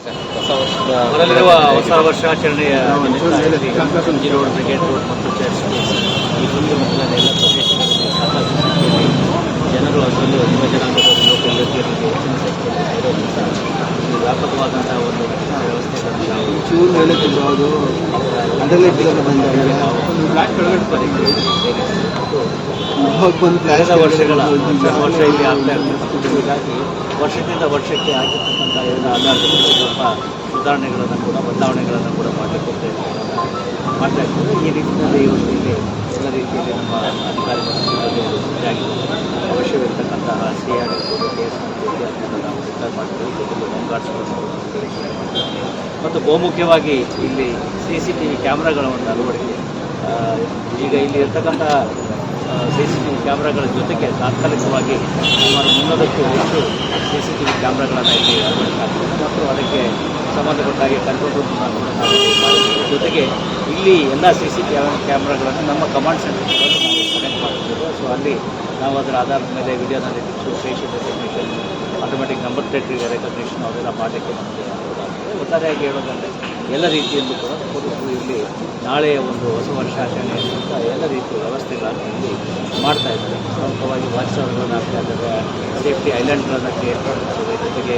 ಬರಲಿರುವ ಹೊಸ ವರ್ಷಾಚರಣೆಯ ಸಂಜಿ ರೋಡ್, ಬ್ರಿಗೇಡ್ ರೋಡ್ ಮತ್ತು ಚರ್ಚ್ ಈ ಸುತ್ತಮುತ್ತಲಿನ ಎಲ್ಲ ಪ್ರದೇಶಗಳಲ್ಲಿ ಸಾಕಷ್ಟು ಸಂಖ್ಯೆಯಲ್ಲಿ ಜನರು, ಅದರಲ್ಲೂ ಯುವ ಜನಾಂಗದವರು, ಲೋಕಲ್ ಯುವತಿಯರಿಗೆ ಹೆಚ್ಚಿನ ಸಂಖ್ಯೆಯಲ್ಲಿ ಸೇರೋದ್ರಿಂದ ಇಲ್ಲಿ ವ್ಯಾಪಕವಾದಂತಹ ಒಂದು ರಕ್ಷಣಾ ವ್ಯವಸ್ಥೆಗಳನ್ನು ಕಳೆದ ವರ್ಷ ಇಲ್ಲಿ ಆಗ್ತಾ ಇರ್ತಕ್ಕಂಥ ಹೀಗಾಗಿ ವರ್ಷದಿಂದ ವರ್ಷಕ್ಕೆ ಆಗಿರ್ತಕ್ಕಂಥ ಎಲ್ಲ ಆಧಾರದಲ್ಲಿ ಸ್ವಲ್ಪ ಸುಧಾರಣೆಗಳನ್ನು ಕೂಡ ಬದಲಾವಣೆಗಳನ್ನು ಕೂಡ ಮಾಡಲಿಕ್ಕೆ ಮಾಡ್ತಾ ಇರ್ತದೆ. ಈ ನಿಟ್ಟಿನಲ್ಲಿ ಇವತ್ತು ಇಲ್ಲಿ ಎಲ್ಲ ರೀತಿಯಲ್ಲಿ ನಮ್ಮ ಅಧಿಕಾರಿಗಳು ಸಿಬ್ಬಂದಿಗಳು ಸಜ್ಜಾಗಿದ್ದಾರೆ. ಅವಶ್ಯವಿರ್ತಕ್ಕಂತಹ CR ಇರ್ಬೋದು, KS ಇತ್ಯಾದಿಗಳನ್ನು ನಾವು ರಿಪೇರ್ ಮಾಡ್ತೀವಿ. ಜೊತೆಗೆ ಹೋಮ್ ಗಾರ್ಡ್ಸ್ಗಳನ್ನು ಮತ್ತು ಬಹುಮುಖ್ಯವಾಗಿ ಇಲ್ಲಿ CCTV ಕ್ಯಾಮ್ರಾಗಳ ಒಂದು ಅಳವಡಿಕೆ. ಈಗ ಇಲ್ಲಿ ಇರ್ತಕ್ಕಂಥ CCTV ಕ್ಯಾಮ್ರಾಗಳ ಜೊತೆಗೆ ತಾತ್ಕಾಲಿಕವಾಗಿ ಸುಮಾರು 300ಕ್ಕೂ ಹೆಚ್ಚು CCTV ಕ್ಯಾಮ್ರಾಗಳನ್ನು ಇಲ್ಲಿ ಅಳವಡಿಸಲಾಗ್ತದೆ ಮತ್ತು ಅದಕ್ಕೆ ಸಂಬಂಧಪಟ್ಟಾಗಿ ಕಂಟ್ರೋಲ್ ರೂಮ್ ಜೊತೆಗೆ ಇಲ್ಲಿ ಎಲ್ಲ CCTV ಕ್ಯಾಮ್ರಾಗಳನ್ನು ನಮ್ಮ ಕಮಾಂಡ್ ಸೆಂಟರ್ಗಳನ್ನು ನಾವು ಕನೆಕ್ಟ್ ಮಾಡ್ತಿದ್ದೇವೆ. ಸೊ ಅಲ್ಲಿ ನಾವು ಅದರ ಆಧಾರದ ಮೇಲೆ video analytics, face recognition, automatic number plate recognition ಅವೆಲ್ಲ ಮಾಡಲಿಕ್ಕೆ ನಮಗೆ ಅನುಕೂಲ. ಒಟ್ಟಾರೆಯಾಗಿ ಹೇಳೋದಂದರೆ ಎಲ್ಲ ರೀತಿಯಲ್ಲೂ ಕೂಡ ಪೊಲೀಸರು ಇಲ್ಲಿ ನಾಳೆಯ ಒಂದು ಹೊಸ ವರ್ಷಾಚರಣೆ ಅಂತ ಎಲ್ಲ ರೀತಿಯ ವ್ಯವಸ್ಥೆಗಳನ್ನು ಇಲ್ಲಿ ಮಾಡ್ತಾ ಇದ್ದಾರೆ. ಪ್ರಮುಖವಾಗಿ ವಾಚ್ ಟವರ್ಗಳನ್ನು ಹಾಕ್ತಾ ಇದ್ದಾರೆ, ಸೇಫ್ಟಿ ಐಲ್ಯಾಂಡ್ಗಳನ್ನು ಕ್ರಿಯೇಟ್ ಮಾಡ್ತಾರೆ, ಜೊತೆಗೆ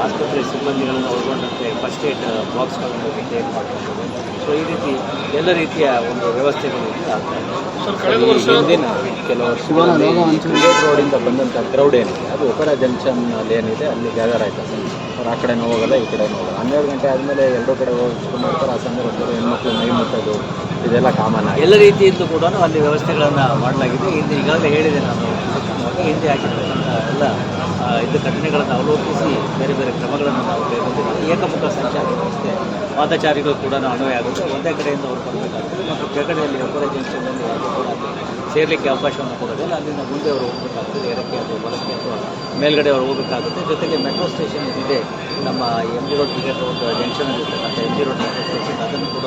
ಆಸ್ಪತ್ರೆ ಸಿಬ್ಬಂದಿಗಳನ್ನು ಒಳಗೊಂಡಂತೆ ಫಸ್ಟ್ ಏಡ್ ಬಾಕ್ಸ್ಗಳನ್ನು ಕ್ರಿಯೇಟ್ ಮಾಡ್ತಾರೆ. ಸೊ ಈ ರೀತಿ ಎಲ್ಲ ರೀತಿಯ ಒಂದು ವ್ಯವಸ್ಥೆಗಳು ಇಲ್ಲಿ ಆಗ್ತಾ ಇದೆ. ಹಿಂದಿನ ಕೆಲವು ವರ್ಷಗಳಲ್ಲಿ ರೋಡಿಂದ ಬಂದಂಥ ಕ್ರೌಡ್ ಏನಿದೆ ಅದು ಒಪರಾ ಜಂಕ್ಷನ್ ಅಲ್ಲಿ ಏನಿದೆ ಅಲ್ಲಿ ಗ್ಯಾದರ್ ಆಯ್ತು ಸರ್. ಅವ್ರು ಆ ಕಡೆನೂ ಹೋಗೋಲ್ಲ, ಈ ಕಡೆನೂ ಹೋಗೋಲ್ಲ. 12 ಗಂಟೆ ಆದಮೇಲೆ ಎರಡೂ ಕಡೆ ಹೋಗಿಸ್ಕೊಂಡು ಮಾಡ್ತಾರೆ. ಆ ಸಂದರ್ಭದಲ್ಲಿ ಹೆಣ್ಮಕ್ಳು ಮೈ ಮುಟ್ಟೋದು ಇದೆಲ್ಲ ಕಾಮನ್ ಆಗಿ ಎಲ್ಲ ರೀತಿಯಿಂದಲೂ ಕೂಡ ಅಲ್ಲಿ ವ್ಯವಸ್ಥೆಗಳನ್ನು ಮಾಡಲಾಗಿದೆ. ಹಿಂದೆ ಈಗಾಗಲೇ ಹೇಳಿದೆ ನಾನು, ಹಿಂದೆ ಹಾಕಿರ್ತಕ್ಕಂಥ ಎಲ್ಲ ಇದು ಘಟನೆಗಳನ್ನು ಅವಲೋಕಿಸಿ ಬೇರೆ ಬೇರೆ ಕ್ರಮಗಳನ್ನು ನಾವು ಕೈಗೊಂಡಿದ್ದೀವಿ. ಏಕಮುಖ ಸಂಚಾರ ವ್ಯವಸ್ಥೆ, ಪಾದಚಾರಿಗಳು ಕೂಡ ಅನ್ವಯ ಆಗುತ್ತೆ. ಒಂದೇ ಕಡೆಯಿಂದ ಅವರು ಬರಬೇಕಾಗ್ತದೆ ಮತ್ತು ಕೆಳಗಡೆಯಲ್ಲಿ ಒಬ್ಬರ ಜಂಕ್ಷನ್ನಲ್ಲಿ ಯಾರು ಕೂಡ ಸೇರಲಿಕ್ಕೆ ಅವಕಾಶವನ್ನು ಕೊಡೋದಿಲ್ಲ. ಅಲ್ಲಿಂದ ಮುಂದೆ ಅವರು ಹೋಗಬೇಕಾಗ್ತದೆ, ಎಡಕ್ಕೆ ಅಥವಾ ಬಲಕ್ಕೆ ಅಥವಾ ಮೇಲ್ಗಡೆ ಅವರು ಹೋಗಬೇಕಾಗುತ್ತೆ. ಜೊತೆಗೆ ಮೆಟ್ರೋ ಸ್ಟೇಷನ್ ಏನಿದೆ ನಮ್ಮ MG ರೋಡ್, ಬ್ರಿಗೇಡ್ ರೋಡ್ ಜಂಕ್ಷನಲ್ಲಿ ಇರ್ತಕ್ಕಂಥ MG ರೋಡ್ ಮೆಟ್ರೋ ಸ್ಟೇಷನ್ ಅದನ್ನು ಕೂಡ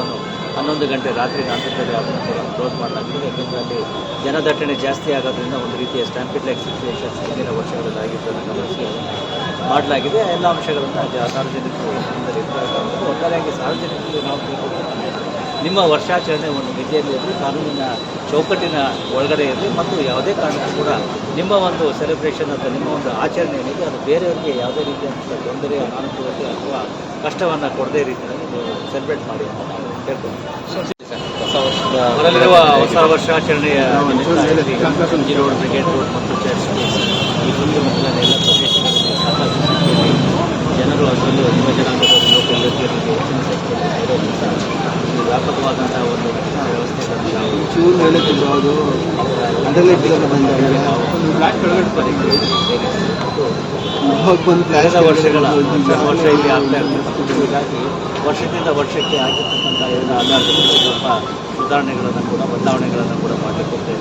11 ಗಂಟೆ ರಾತ್ರಿ 4 ಗಂಟೆ ಅದನ್ನು ಕೂಡ ಕ್ಲೋಸ್ ಮಾಡಲಾಗ್ತದೆ. ಯಾಕೆಂದರೆ ಅಲ್ಲಿ ಜನದಟ್ಟಣೆ ಜಾಸ್ತಿ ಆಗೋದ್ರಿಂದ ಒಂದು ರೀತಿಯ ಸ್ಟ್ಯಾಂಪಿಡ್ ಲೈಕ್ ಸಿಚುವೇಷನ್ಸ್ ಹಿಂದಿನ ವರ್ಷಗಳಲ್ಲಿ ಆಗಿದ್ದನ್ನು ಗಮನಿಸಿ ಮಾಡಲಾಗಿದೆ. ಎಲ್ಲ ಅಂಶಗಳನ್ನು ಸಾರ್ವಜನಿಕರು ಇರಬೇಕಾಗುತ್ತೆ. ಒಟ್ಟಾರೆಯಾಗಿ ಸಾರ್ವಜನಿಕರಿಗೆ ನಾವು ತಿಳ್ಕೊಳ್ತಕ್ಕಂಥ ನಿಮ್ಮ ವರ್ಷಾಚರಣೆ ಒಂದು ಮಿತಿಯಲ್ಲಿ ಇರಲಿ, ಕಾನೂನಿನ ಚೌಕಟ್ಟಿನ ಒಳಗಡೆ ಇರಲಿ ಮತ್ತು ಯಾವುದೇ ಕಾರಣಕ್ಕೂ ಕೂಡ ನಿಮ್ಮ ಒಂದು ಸೆಲೆಬ್ರೇಷನ್ ಅಥವಾ ನಿಮ್ಮ ಒಂದು ಆಚರಣೆ ಏನಿದೆ ಅದು ಬೇರೆಯವರಿಗೆ ಯಾವುದೇ ರೀತಿಯಾದಂಥ ತೊಂದರೆ, ಅನಾನುಕೂಲತೆ ಅಥವಾ ಕಷ್ಟವನ್ನು ಕೊಡದೇ ರೀತಿಯಲ್ಲಿ ನೀವು ಸೆಲೆಬ್ರೇಟ್ ಮಾಡಿ ಅಂತ ನಾವು ಕೇಳ್ತೀವಿ. ಬರಲಿರುವ ಹೊಸ ವರ್ಷಾಚರಣೆಯ ಸಂಜಿ ರೋಡ್, ಬ್ರಿಗೇಡ್ ರೋಡ್ ಮತ್ತು ಚರ್ಚ್ ಈ ಸುತ್ತಮುತ್ತಲಿನ ಎಲ್ಲ ಪ್ರದೇಶಗಳಲ್ಲಿ ಸಾಕಷ್ಟು ಸಂಖ್ಯೆಯಲ್ಲಿ ಜನರು, ಅದರಲ್ಲೂ ಯುವ ಜನಾಂಗದವರು, ಲೋಕಲ್ ಯುವತಿಯರಿಗೆ ಹೆಚ್ಚಿನ ಸಂಖ್ಯೆಯಲ್ಲಿ ಸೇರೋದ್ರಿಂದ ಇಲ್ಲಿ ವ್ಯಾಪಕವಾದಂತಹ ಒಂದು ರಕ್ಷಣಾ ವ್ಯವಸ್ಥೆಗಳನ್ನು ಕಳೆದ ವರ್ಷ ಇಲ್ಲಿ ಆಗ್ತಾ ಇರ್ತಕ್ಕಂಥ ಹೀಗಾಗಿ ವರ್ಷದಿಂದ ವರ್ಷಕ್ಕೆ ಆಗಿರ್ತಕ್ಕಂಥ ಎಲ್ಲ ಆಧಾರದಲ್ಲಿ ಸ್ವಲ್ಪ ಸುಧಾರಣೆಗಳನ್ನು ಕೂಡ ಬದಲಾವಣೆಗಳನ್ನು ಕೂಡ ಮಾಡಲಿಕ್ಕೆ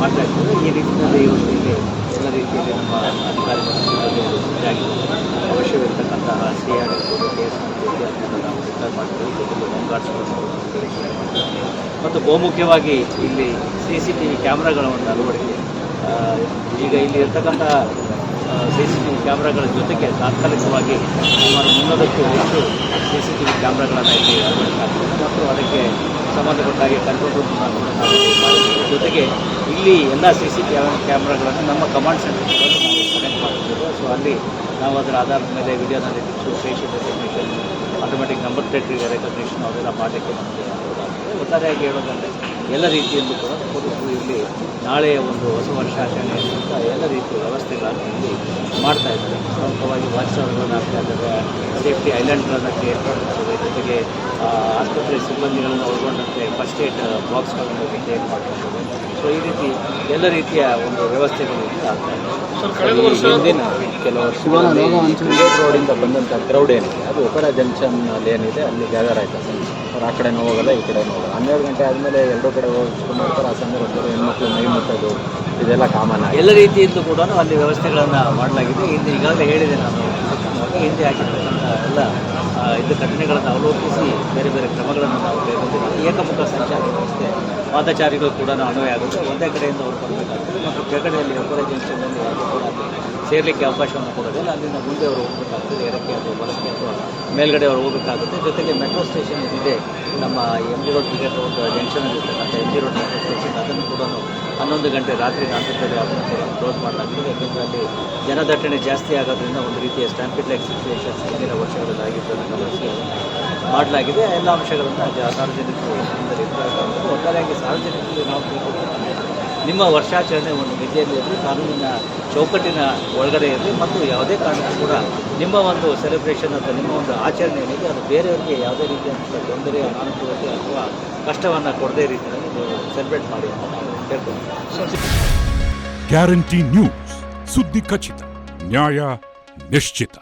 ಮಾಡ್ತಾ ಇರ್ತದೆ. ಈ ನಿಟ್ಟಿನಲ್ಲಿ ಇವತ್ತು ಇಲ್ಲಿ ಎಲ್ಲ ರೀತಿಯಲ್ಲಿ ನಮ್ಮ ಅಧಿಕಾರಿಗಳು ಸಿಬ್ಬಂದಿಗಳು ಸಜ್ಜಾಗಿದ್ದಾರೆ. ಅವಶ್ಯವಿರ್ತಕ್ಕಂತಹ CR ಇರ್ಬೋದು, KS ಇತ್ಯಾದಿಗಳನ್ನು ನಾವು ರಿಪೇರ್ ಮಾಡ್ತೀವಿ. ಜೊತೆಗೆ ಹೋಮ್ ಗಾರ್ಡ್ಸ್ಗಳನ್ನು ಮತ್ತು ಬಹುಮುಖ್ಯವಾಗಿ ಇಲ್ಲಿ CCTV ಕ್ಯಾಮ್ರಾಗಳ ಒಂದು ಅಳವಡಿಕೆ. ಈಗ ಇಲ್ಲಿ ಇರ್ತಕ್ಕಂಥ CCTV ಕ್ಯಾಮ್ರಾಗಳ ಜೊತೆಗೆ ತಾತ್ಕಾಲಿಕವಾಗಿ ಸುಮಾರು 300ಕ್ಕೂ ಹೆಚ್ಚು CCTV ಕ್ಯಾಮ್ರಾಗಳನ್ನು ಇಲ್ಲಿ ಅಳವಡಿಸಲಾಗ್ತದೆ ಮತ್ತು ಅದಕ್ಕೆ ಸಂಬಂಧಪಟ್ಟಾಗಿ ಕಂಟ್ರೋಲ್ ರೂಮ್ ಜೊತೆಗೆ ಇಲ್ಲಿ ಎಲ್ಲ CCTV ಕ್ಯಾಮ್ರಾಗಳನ್ನು ನಮ್ಮ ಕಮಾಂಡ್ ಸೆಂಟರ್ಗಳನ್ನು ನಾವು ಕನೆಕ್ಟ್ ಮಾಡ್ತಿದ್ದೇವೆ. ಸೊ ಅಲ್ಲಿ ನಾವು ಅದರ ಆಧಾರದ ಮೇಲೆ video analytics, face recognition, automatic number plate recognition ಅವೆಲ್ಲ ಮಾಡಲಿಕ್ಕೆ ನಮಗೆ ಅನುಕೂಲ. ಒಟ್ಟಾರೆಯಾಗಿ ಹೇಳೋದಂದರೆ ಎಲ್ಲ ರೀತಿಯಲ್ಲೂ ಕೂಡ ಪೊಲೀಸರು ಇಲ್ಲಿ ನಾಳೆಯ ಒಂದು ಹೊಸ ವರ್ಷಾಚರಣೆ ಅಂತ ಎಲ್ಲ ರೀತಿಯ ವ್ಯವಸ್ಥೆಗಳನ್ನು ಇಲ್ಲಿ ಮಾಡ್ತಾ ಇದ್ದಾರೆ. ಪ್ರಮುಖವಾಗಿ ವಾಚ್ ಟವರ್ಗಳನ್ನು ಹಾಕ್ತಾ ಇದ್ದಾರೆ, ಸೇಫ್ಟಿ ಐಲ್ಯಾಂಡ್ಗಳನ್ನು ಕ್ರಿಯೇಟ್ ಮಾಡ್ತಾರೆ, ಜೊತೆಗೆ ಆಸ್ಪತ್ರೆ ಸಿಬ್ಬಂದಿಗಳನ್ನು ಒಳಗೊಂಡಂತೆ ಫಸ್ಟ್ ಏಡ್ ಬಾಕ್ಸ್ಗಳನ್ನು ಕ್ರಿಯೇಟ್ ಮಾಡ್ತಾರೆ. ಸೊ ಈ ರೀತಿ ಎಲ್ಲ ರೀತಿಯ ಒಂದು ವ್ಯವಸ್ಥೆಗಳು ಇಲ್ಲಿ ಆಗ್ತಾ ಇದೆ. ಹಿಂದಿನ ಕೆಲವು ವರ್ಷಗಳಲ್ಲಿ ರೋಡಿಂದ ಬಂದಂಥ ಕ್ರೌಡ್ ಏನಿದೆ ಅದು ಒಪರಾ ಜಂಕ್ಷನ್ ಅಲ್ಲಿ ಏನಿದೆ ಅಲ್ಲಿ ಗ್ಯಾದರ್ ಆಯ್ತು ಸರ್. ಅವ್ರು ಆ ಕಡೆನೂ ಹೋಗೋಲ್ಲ, ಈ ಕಡೆನೂ ಹೋಗೋಲ್ಲ. 12 ಗಂಟೆ ಆದಮೇಲೆ ಎರಡೂ ಕಡೆ ಹೋಗಿಸ್ಕೊಂಡು ಮಾಡ್ತಾರೆ. ಆ ಸಂದರ್ಭದಲ್ಲಿ ಹೆಣ್ಮಕ್ಳು ಮೈ ಮುಟ್ಟೋದು ಇದೆಲ್ಲ ಕಾಮನ್ ಆಗಿ ಎಲ್ಲ ರೀತಿಯಿಂದಲೂ ಕೂಡ ಅಲ್ಲಿ ವ್ಯವಸ್ಥೆಗಳನ್ನು ಮಾಡಲಾಗಿದೆ. ಹಿಂದೆ ಈಗಾಗಲೇ ಹೇಳಿದೆ ನಾನು, ಹಿಂದೆ ಹಾಕಿರ್ತಕ್ಕಂಥ ಎಲ್ಲ ಇದು ಘಟನೆಗಳನ್ನು ಅವಲೋಕಿಸಿ ಬೇರೆ ಬೇರೆ ಕ್ರಮಗಳನ್ನು ನಾವು ಕೈಗೊಂಡಿದ್ದೀವಿ. ಏಕಮುಖ ಸಂಚಾರ ವ್ಯವಸ್ಥೆ, ಪಾದಚಾರಿಗಳು ಕೂಡ ಅನ್ವಯ ಆಗುತ್ತೆ. ಒಂದೇ ಕಡೆಯಿಂದ ಅವರು ಬರಬೇಕಾಗ್ತದೆ ಮತ್ತು ಕೆಳಗಡೆಯಲ್ಲಿ ಒಬ್ಬರ ಜಂಕ್ಷನ್ನಲ್ಲಿ ಯಾರು ಕೂಡ ಸೇರಲಿಕ್ಕೆ ಅವಕಾಶವನ್ನು ಕೊಡೋದಿಲ್ಲ. ಅಲ್ಲಿಂದ ಮುಂದೆ ಅವರು ಹೋಗಬೇಕಾಗ್ತದೆ, ಎಡಕ್ಕೆ ಅಥವಾ ಬಲಕ್ಕೆ ಅಥವಾ ಮೇಲ್ಗಡೆ ಅವ್ರು ಹೋಗಬೇಕಾಗುತ್ತೆ. ಜೊತೆಗೆ ಮೆಟ್ರೋ ಸ್ಟೇಷನ್ ಇದೆ, ನಮ್ಮ M G road cricket road ಜಂಕ್ಷನಲ್ಲಿರ್ತಕ್ಕಂಥ M G road metro station, ಅದನ್ನು ಕೂಡ 11 ಗಂಟೆ ರಾತ್ರಿ 4 ಗಂಟೆ ಅದನ್ನು ಕೂಡ ಕ್ಲೋಸ್ ಮಾಡಲಾಗಿದೆ. ಯಾಕೆಂದರೆ ಅಲ್ಲಿ ಜನದಟ್ಟಣೆ ಜಾಸ್ತಿ ಆಗೋದ್ರಿಂದ ಒಂದು ರೀತಿಯ ಸ್ಟ್ಯಾಂಪಿಡ್ ಲೈಕ್ ಸಿಚುವೇಷನ್ಸ್ ಹಿಂದಿನ ವರ್ಷಗಳಲ್ಲಿ ಆಗಿದ್ದನ್ನು ಗಮನಿಸಿ ಮಾಡಲಾಗಿದೆ. ಎಲ್ಲ ಅಂಶಗಳನ್ನು ಸಾರ್ವಜನಿಕರು ಇರಬೇಕಾಗುತ್ತದೆ. ಒಟ್ಟಾರೆಯಾಗಿ ಸಾರ್ವಜನಿಕರಿಗೆ ನಾವು ತಿಳ್ಕೊಳ್ಬೇಕಂದ್ರೆ ನಿಮ್ಮ ವರ್ಷಾಚರಣೆ ಒಂದು ಮಿತಿಯಲ್ಲಿ ಇರಲಿ, ಕಾನೂನಿನ ಚೌಕಟ್ಟಿನ ಒಳಗಡೆ ಇರಲಿ, ಮತ್ತು ಯಾವುದೇ ಕಾರಣಕ್ಕೂ ಕೂಡ ನಿಮ್ಮ ಒಂದು ಸೆಲೆಬ್ರೇಷನ್ ಅಥವಾ ನಿಮ್ಮ ಒಂದು ಆಚರಣೆ ಏನಿದೆ ಅದು ಬೇರೆಯವರಿಗೆ ಯಾವುದೇ ರೀತಿಯಾದಂಥ ತೊಂದರೆ, ಅನಾನುಕೂಲತೆ ಅಥವಾ ಕಷ್ಟವನ್ನು ಕೊಡದೇ ರೀತಿಯಲ್ಲಿ ನೀವು ಸೆಲೆಬ್ರೇಟ್ ಮಾಡಿ ಅಂತ ನಾವು ಕೇಳ್ಕೊಳ್ತೀವಿ. ಗ್ಯಾರಂಟಿ ನ್ಯೂಸ್, ಸುದ್ದಿ ಖಚಿತ, ನ್ಯಾಯ ನಿಶ್ಚಿತ.